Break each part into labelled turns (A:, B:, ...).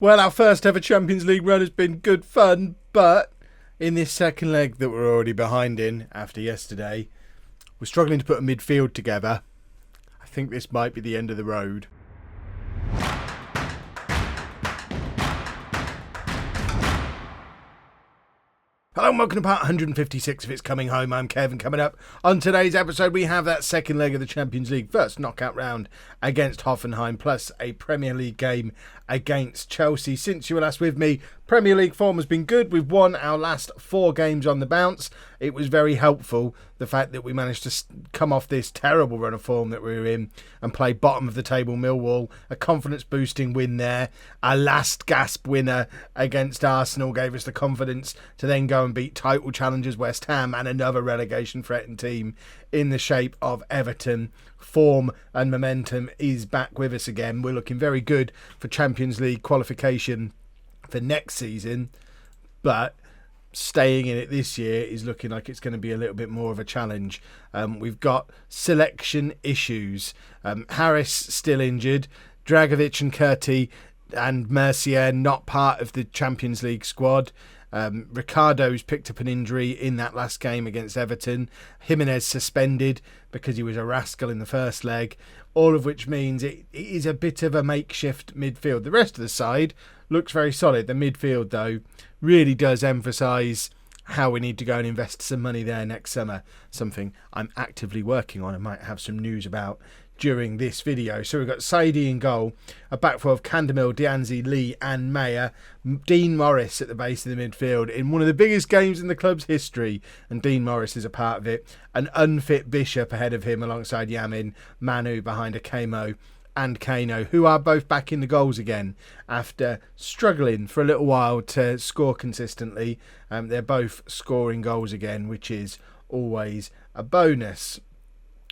A: Well, our first ever Champions League run has been good fun, but in this second leg that we're already behind in after yesterday, we're struggling to put a midfield together. I think this might be the end of the road. Hello and welcome to part 156 of It's Coming Home. I'm Kevin. Coming up on today's episode, we have that second leg of the Champions League first knockout round against Hoffenheim, plus a Premier League game against Chelsea. Since you were last with me, Premier League form has been good. We've won our last 4 games on the bounce. It was very helpful, the fact that we managed to come off this terrible run of form that we were in and play bottom of the table Millwall. A confidence boosting win there. Our last gasp winner against Arsenal gave us the confidence to then go and beat title challengers West Ham and another relegation threatened team in the shape of Everton. Form and momentum is back with us again. We're looking very good for Champions League qualification for next season, but staying in it this year is looking like it's going to be a little bit more of a challenge. We've got selection issues. Harris still injured. Dragovic and Curti and Mercier not part of the Champions League squad. Ricardo's picked up an injury in that last game against Everton. Jimenez suspended because he was a rascal in the first leg. All of which means it is a bit of a makeshift midfield. The rest of the side looks very solid. The midfield, though, really does emphasise how we need to go and invest some money there next summer. Something I'm actively working on and might have some news about during this video. So we've got Saidi in goal, a back four of Candemil, Dianzi, Lee and Mayer, Dean Morris at the base of the midfield in one of the biggest games in the club's history, and Dean Morris is a part of it. An unfit Bishop ahead of him alongside Yamin, Manu behind Akemo and Kano, who are both back in the goals again after struggling for a little while to score consistently. They're both scoring goals again, which is always a bonus.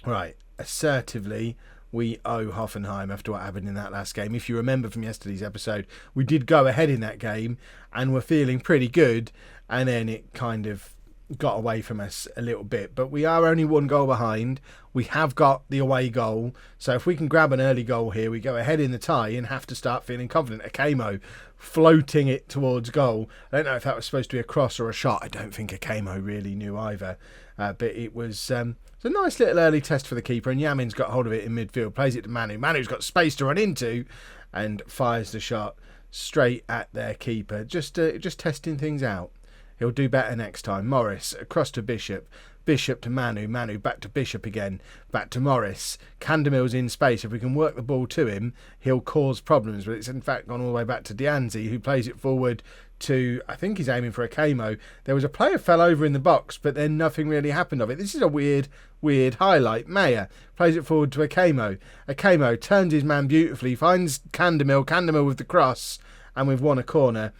A: Right, assertively, we owe Hoffenheim after what happened in that last game. If you remember from yesterday's episode, we did go ahead in that game and were feeling pretty good, and then it kind of got away from us a little bit. But we are only 1 goal behind. We have got the away goal, so if we can grab an early goal here, we go ahead in the tie and have to start feeling confident. Akemo floating it towards goal. I don't know if that was supposed to be a cross or a shot. I don't think Akemo really knew either, but it was a nice little early test for the keeper, and Yamin's got hold of it in midfield, plays it to Manu. Manu's got space to run into and fires the shot straight at their keeper, just testing things out. He'll do better next time. Morris across to Bishop. Bishop to Manu. Manu back to Bishop again. Back to Morris. Candemil's in space. If we can work the ball to him, he'll cause problems. But it's in fact gone all the way back to Dianzi, who plays it forward to, I think he's aiming for Akemo. There was a player fell over in the box, but then nothing really happened of it. This is a weird highlight. Mayer plays it forward to Akemo. Akemo turns his man beautifully, finds Candemil. Candemil with the cross, and we've won a corner.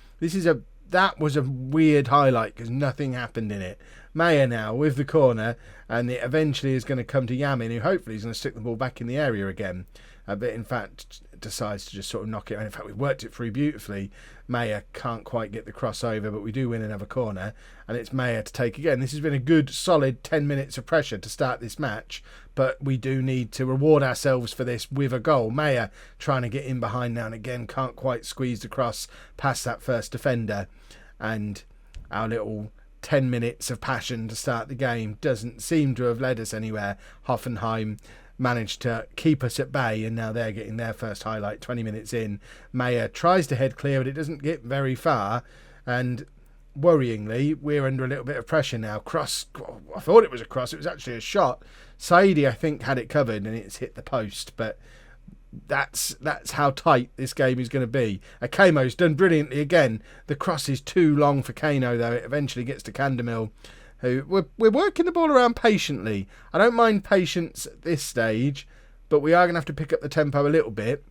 A: That was a weird highlight because nothing happened in it. Mayer now with the corner, and it eventually is going to come to Yamin, who hopefully is going to stick the ball back in the area again. But in fact decides to just sort of knock it. And in fact, we've worked it through beautifully. Mayer can't quite get the crossover, but we do win another corner, and it's Mayer to take again. This has been a good, solid 10 minutes of pressure to start this match, but we do need to reward ourselves for this with a goal. Mayer trying to get in behind now and again, can't quite squeeze the cross past that first defender, and our little 10 minutes of passion to start the game doesn't seem to have led us anywhere. Hoffenheim managed to keep us at bay, and now they're getting their first highlight 20 minutes in. Mayer tries to head clear, but it doesn't get very far, and worryingly, we're under a little bit of pressure now. Cross, I thought it was a cross, it was actually a shot. Saidi, I think, had it covered, and it's hit the post, but that's how tight this game is going to be. Akemo's done brilliantly again. The cross is too long for Kano, though. It eventually gets to Candemil, who we're working the ball around patiently. I don't mind patience at this stage, but we are going to have to pick up the tempo a little bit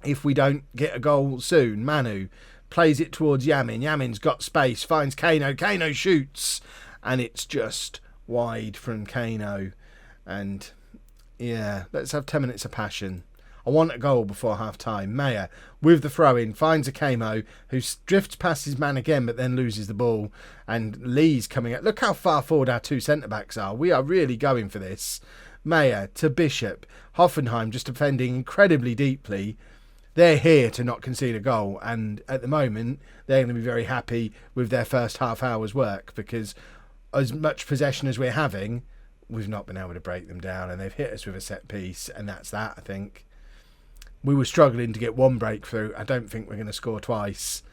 A: if we don't get a goal soon. Manu plays it towards Yamin. Yamin's got space, finds Kano. Kano shoots, and it's just wide from Kano. And yeah, let's have 10 minutes of passion. I want a goal before half-time. Mayer with the throw-in finds Akemo, who drifts past his man again but then loses the ball. And Lee's coming out. Look how far forward our 2 centre-backs are. We are really going for this. Mayer to Bishop. Hoffenheim just defending incredibly deeply. they're here to not concede a goal, and at the moment they're going to be very happy with their first half hour's work, because as much possession as we're having, we've not been able to break them down, and they've hit us with a set piece, and that's that. I think we were struggling to get one breakthrough. I don't think we're going to score twice.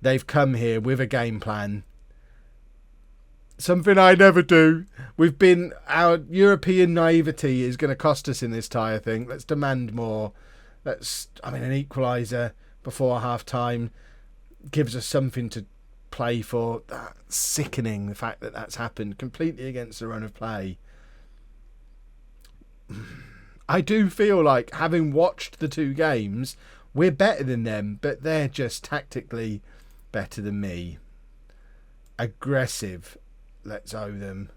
A: They've come here with a game plan, something I never do. Our European naivety is going to cost us in this tie, I think. Let's demand more. An equaliser before half-time gives us something to play for. That's sickening, the fact that that's happened completely against the run of play. I do feel like, having watched the two games, we're better than them, but they're just tactically better than me. Aggressive. Let's owe them.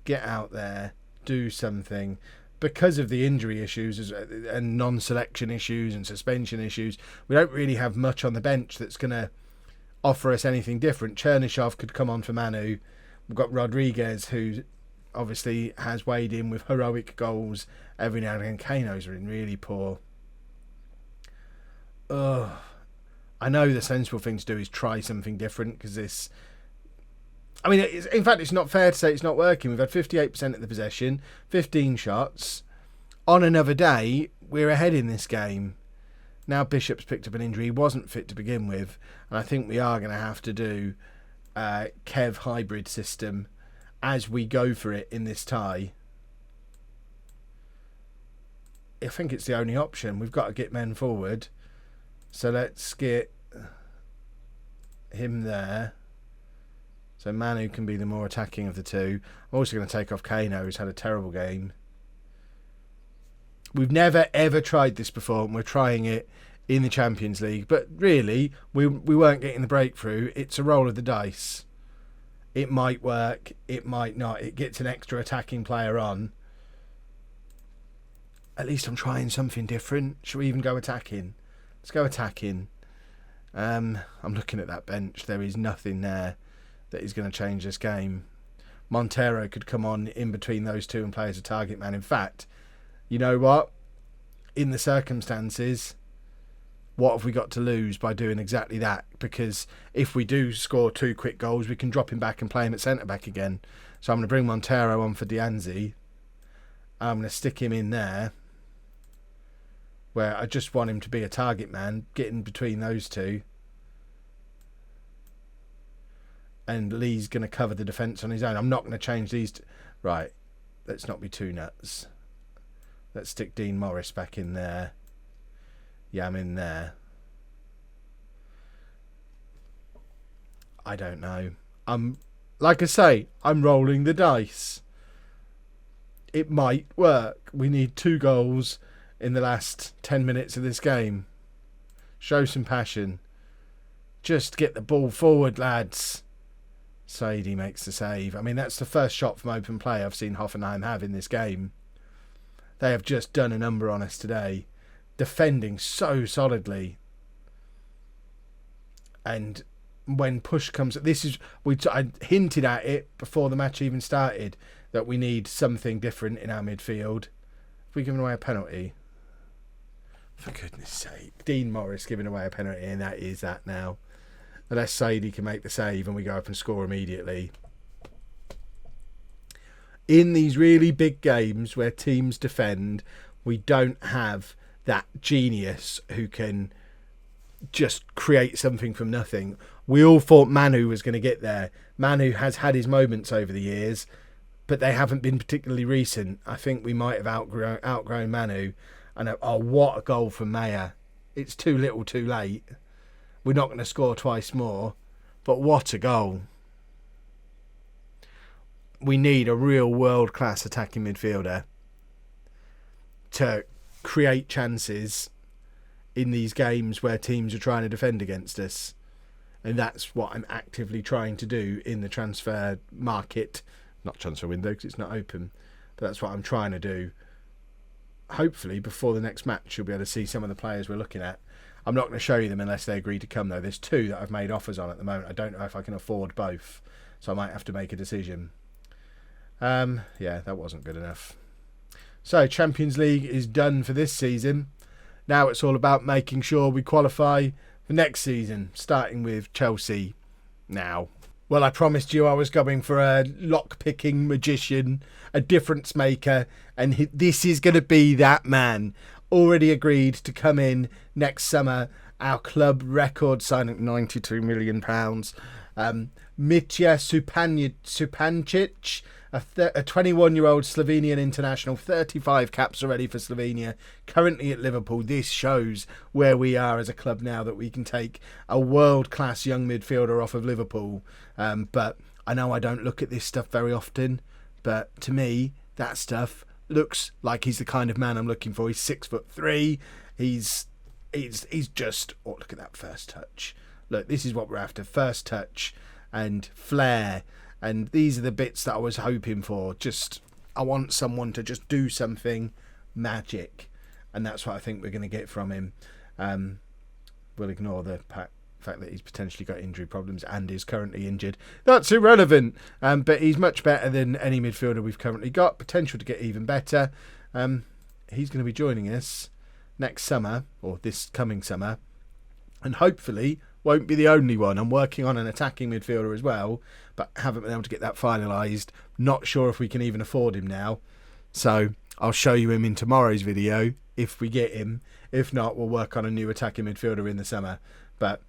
A: Get out there. Do something. Because of the injury issues and non-selection issues and suspension issues, we don't really have much on the bench that's going to offer us anything different. Chernyshov could come on for Manu. We've got Rodriguez, who obviously has weighed in with heroic goals every now and again. Kano's been really poor. I know the sensible thing to do is try something different, because this... in fact, it's not fair to say it's not working. We've had 58% of the possession, 15 shots. On another day, we're ahead in this game. Now Bishop's picked up an injury. He wasn't fit to begin with. And I think we are going to have to do Kev hybrid system as we go for it in this tie. I think it's the only option. We've got to get men forward. So let's get him there. So Manu can be the more attacking of the two. I'm also going to take off Kano, who's had a terrible game. We've never, ever tried this before, and we're trying it in the Champions League. But really, we weren't getting the breakthrough. It's a roll of the dice. It might work. It might not. It gets an extra attacking player on. At least I'm trying something different. Should we even go attacking? Let's go attacking. I'm looking at that bench. There is nothing there that is going to change this game. Montero could come on in between those two and play as a target man. In fact, you know what? In the circumstances, what have we got to lose by doing exactly that? Because if we do score 2 quick goals, we can drop him back and play him at centre-back again. So I'm going to bring Montero on for Dianzi. I'm going to stick him in there, where I just want him to be a target man, get in between those two. And Lee's going to cover the defence on his own. I'm not going to change these. Right, let's not be too nuts. Let's stick Dean Morris back in there. Yam in there. I don't know. Like I say, I'm rolling the dice. It might work. We need 2 goals in the last 10 minutes of this game. Show some passion. Just get the ball forward, lads. Saidi makes the save. That's the first shot from open play I've seen Hoffenheim have in this game. They have just done a number on us today. Defending so solidly. And when push comes... I hinted at it before the match even started, that we need something different in our midfield. Have we given away a penalty? For goodness sake. Dean Morris giving away a penalty, and that is that now. Unless Saidi can make the save and we go up and score immediately. In these really big games where teams defend, we don't have that genius who can just create something from nothing. We all thought Manu was going to get there. Manu has had his moments over the years, but they haven't been particularly recent. I think we might have outgrown Manu. And what a goal from Mayer. It's too little too late. We're not going to score twice more, but what a goal. We need a real world-class attacking midfielder to create chances in these games where teams are trying to defend against us. And that's what I'm actively trying to do in the transfer market. Not transfer window, because it's not open. But that's what I'm trying to do. Hopefully, before the next match, you'll be able to see some of the players we're looking at. I'm not going to show you them unless they agree to come, though. There's 2 that I've made offers on at the moment. I don't know if I can afford both, so I might have to make a decision. Yeah, that wasn't good enough. So, Champions League is done for this season. Now it's all about making sure we qualify for next season, starting with Chelsea now. Well, I promised you I was going for a lock-picking magician, a difference maker, and this is going to be that man. Already agreed to come in next summer. Our club record signing, £92 million. Mitja Supancic, a 21-year-old Slovenian international, 35 caps already for Slovenia, currently at Liverpool. This shows where we are as a club now, that we can take a world-class young midfielder off of Liverpool. But I know I don't look at this stuff very often, but to me, that stuff looks like he's the kind of man I'm looking for. He's 6'3". He's just, oh, look at that first touch. Look, this is what we're after. First touch and flair. And these are the bits that I was hoping for. I want someone to just do something magic. And that's what I think we're going to get from him. We'll ignore the fact that he's potentially got injury problems and is currently injured. That's irrelevant. But he's much better than any midfielder we've currently got. Potential to get even better. He's going to be joining us next summer, or this coming summer. And hopefully won't be the only one. I'm working on an attacking midfielder as well, but haven't been able to get that finalised. Not sure if we can even afford him now. So I'll show you him in tomorrow's video if we get him. If not, we'll work on a new attacking midfielder in the summer. But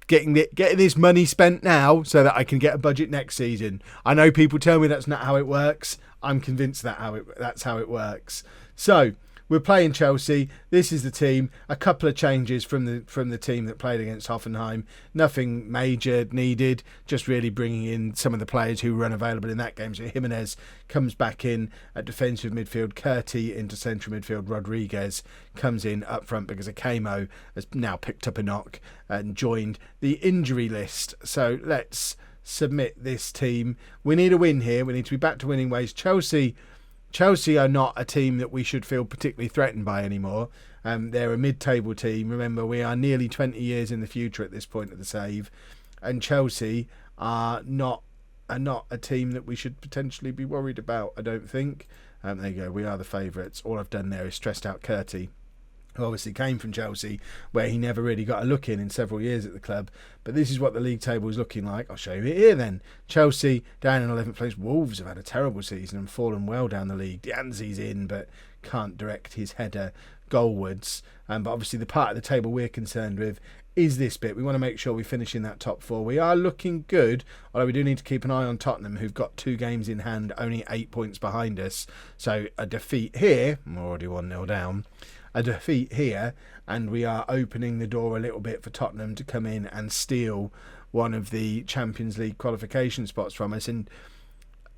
A: getting this money spent now so that I can get a budget next season. I know people tell me that's not how it works. I'm convinced that's how it works. So we're playing Chelsea. This is the team. A couple of changes from the team that played against Hoffenheim. Nothing major needed. Just really bringing in some of the players who were unavailable in that game. So Jimenez comes back in at defensive midfield. Curti into central midfield. Rodriguez comes in up front because Akamo has now picked up a knock and joined the injury list. So let's submit this team. We need a win here. We need to be back to winning ways. Chelsea are not a team that we should feel particularly threatened by anymore. They're a mid-table team. Remember, we are nearly 20 years in the future at this point of the save. And Chelsea are not a team that we should potentially be worried about, I don't think. There you go, we are the favourites. All I've done there is stressed out Curti, who obviously came from Chelsea, where he never really got a look in several years at the club. But this is what the league table is looking like. I'll show you it here then. Chelsea down in 11th place. Wolves have had a terrible season and fallen well down the league. Dianzi's in, but can't direct his header goalwards. But obviously the part of the table we're concerned with is this bit. We want to make sure we finish in that top four. We are looking good, although we do need to keep an eye on Tottenham, who've got 2 games in hand, only 8 points behind us. So a defeat here, I'm already 1-0 down. A defeat here, and we are opening the door a little bit for Tottenham to come in and steal one of the Champions League qualification spots from us. And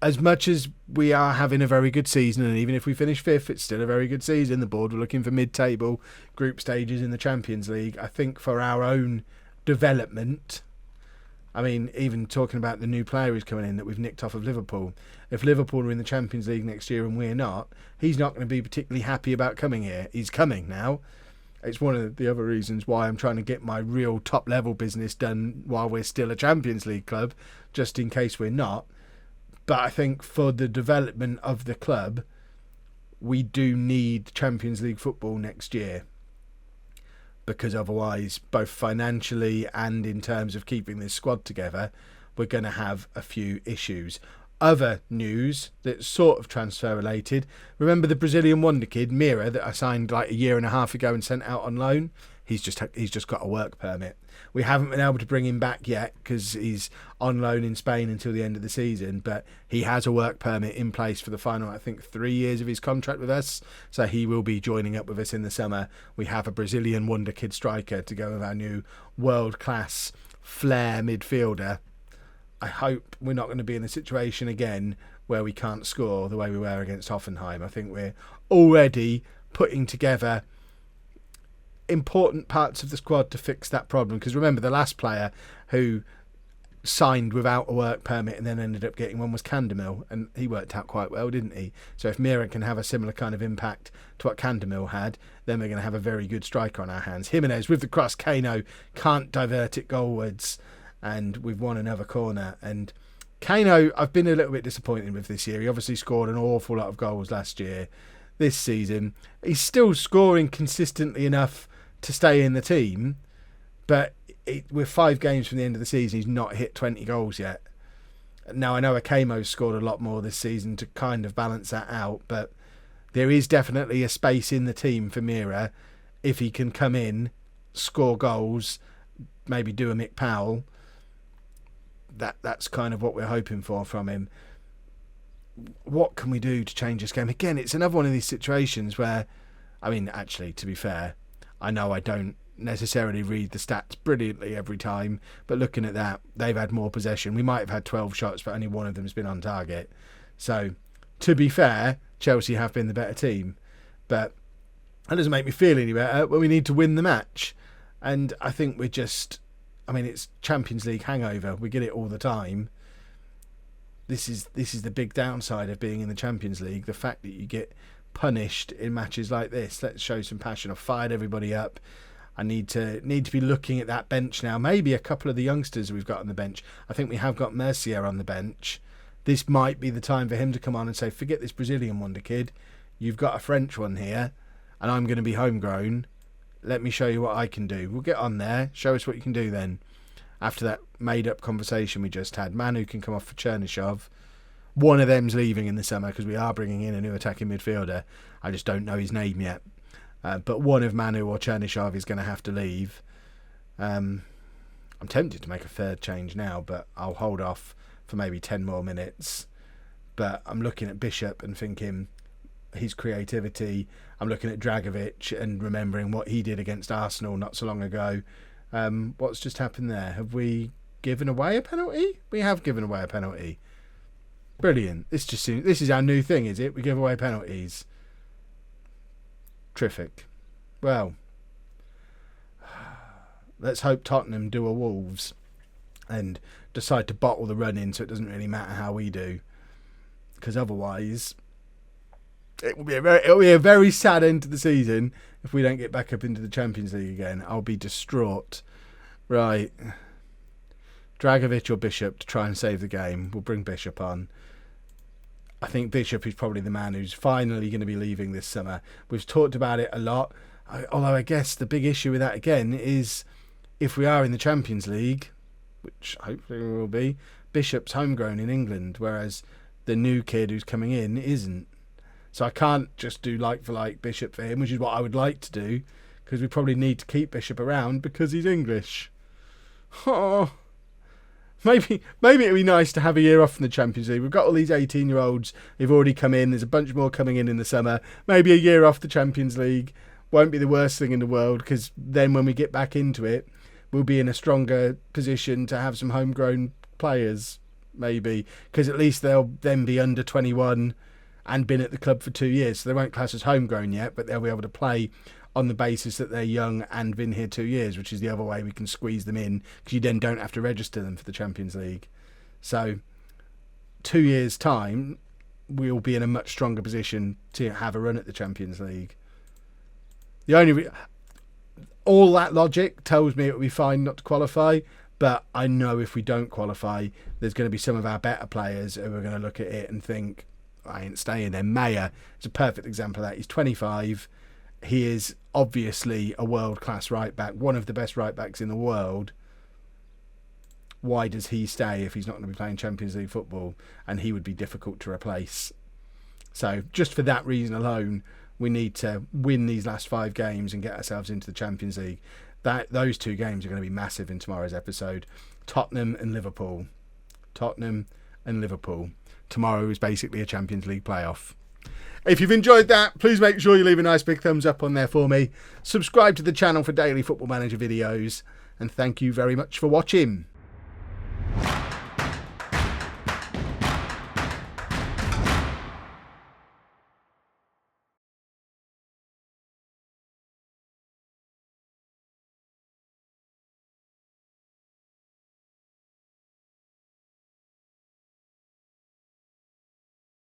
A: as much as we are having a very good season, and even if we finish 5th, it's still a very good season. The board were looking for mid-table group stages in the Champions League. I think for our own development, I mean, even talking about the new player who's coming in that we've nicked off of Liverpool. If Liverpool are in the Champions League next year and we're not, he's not going to be particularly happy about coming here. He's coming now. It's one of the other reasons why I'm trying to get my real top-level business done while we're still a Champions League club, just in case we're not. But I think for the development of the club, we do need Champions League football next year. Because otherwise, both financially and in terms of keeping this squad together, we're going to have a few issues. Other news that's sort of transfer related. Remember the Brazilian wonder kid, Mira, that I signed like a year and a half ago and sent out on loan? He's just got a work permit. We haven't been able to bring him back yet because he's on loan in Spain until the end of the season, but he has a work permit in place for the final, I think, 3 years of his contract with us. So he will be joining up with us in the summer. We have a Brazilian wonder kid striker to go with our new world-class flair midfielder. I hope we're not going to be in a situation again where we can't score the way we were against Hoffenheim. I think we're already putting together important parts of the squad to fix that problem. Because remember, the last player who signed without a work permit and then ended up getting one was Candemil, and he worked out quite well, didn't he? So if Mira can have a similar kind of impact to what Candemil had, then we're going to have a very good striker on our hands. Jimenez with the cross, Kano can't divert it goalwards, and we've won another corner. And Kano, I've been a little bit disappointed with this year. He obviously scored an awful lot of goals last year. this season. He's still scoring consistently enough to stay in the team, but we're 5 games from the end of the season, he's not hit 20 goals yet. Now, I know Akemo's scored a lot more this season to kind of balance that out, but there is definitely a space in the team for Mira if he can come in, score goals, maybe do a Mick Powell. That's kind of what we're hoping for from him. What can we do to change this game? Again, it's another one of these situations where, I mean, actually, to be fair, I know I don't necessarily read the stats brilliantly every time, but looking at that, they've had more possession. We might have had 12 shots, but only one of them has been on target. So, to be fair, Chelsea have been the better team, but that doesn't make me feel any better. But we need to win the match, and I think we're just, I mean, it's Champions League hangover. We get it all the time. This is the big downside of being in the Champions League, the fact that you get punished in matches like this. Let's show some passion. I've fired everybody up. I need to be looking at that bench now. Maybe a couple of the youngsters we've got on the bench. I think we have got Mercier on the bench. This might be the time for him to come on and say, forget this Brazilian wonder kid. You've got a French one here, and I'm going to be homegrown. Let me show you what I can do. We'll get on there. Show us what you can do then. After that made-up conversation we just had, Manu can come off for Chernyshov. One of them's leaving in the summer because we are bringing in a new attacking midfielder. I just don't know his name yet. But one of Manu or Chernyshov is going to have to leave. I'm tempted to make a third change now, but I'll hold off for maybe 10 more minutes. But I'm looking at Bishop and thinking his creativity. I'm looking at Dragovic and remembering what he did against Arsenal not so long ago. What's just happened there? Have we given away a penalty? We have given away a penalty. Brilliant. This is our new thing, is it? We give away penalties. Terrific. Well, let's hope Tottenham do a Wolves and decide to bottle the run in so it doesn't really matter how we do. Because otherwise, it'll be a very sad end to the season if we don't get back up into the Champions League again. I'll be distraught. Right. Dragovic or Bishop to try and save the game. We'll bring Bishop on. I think Bishop is probably the man who's finally going to be leaving this summer. We've talked about it a lot. Although I guess the big issue with that again is if we are in the Champions League, which hopefully we will be, Bishop's homegrown in England, whereas the new kid who's coming in isn't. So I can't just do like for like Bishop for him, which is what I would like to do, because we probably need to keep Bishop around because he's English. Oh, maybe it'd be nice to have a year off from the Champions League. We've got all these 18-year-olds who've already come in. There's a bunch more coming in the summer. Maybe a year off the Champions League won't be the worst thing in the world, because then when we get back into it, we'll be in a stronger position to have some homegrown players, maybe, because at least they'll then be under 21 and been at the club for 2 years. So they won't class as homegrown yet, but they'll be able to play on the basis that they're young and been here 2 years, which is the other way we can squeeze them in, because you then don't have to register them for the Champions League. So 2 years' time, we'll be in a much stronger position to have a run at the Champions League. All that logic tells me it will be fine not to qualify, but I know if we don't qualify, there's going to be some of our better players who are going to look at it and think, I ain't staying there. Mayer is a perfect example of that. He's 25. He is obviously a world-class right-back, one of the best right-backs in the world. Why does he stay if he's not going to be playing Champions League football? And he would be difficult to replace. So just for that reason alone, we need to win these last 5 games and get ourselves into the Champions League. Those 2 games are going to be massive in tomorrow's episode. Tottenham and Liverpool. Tomorrow is basically a Champions League playoff. If you've enjoyed that, please make sure you leave a nice big thumbs up on there for me. Subscribe to the channel for daily Football Manager videos. And thank you very much for watching.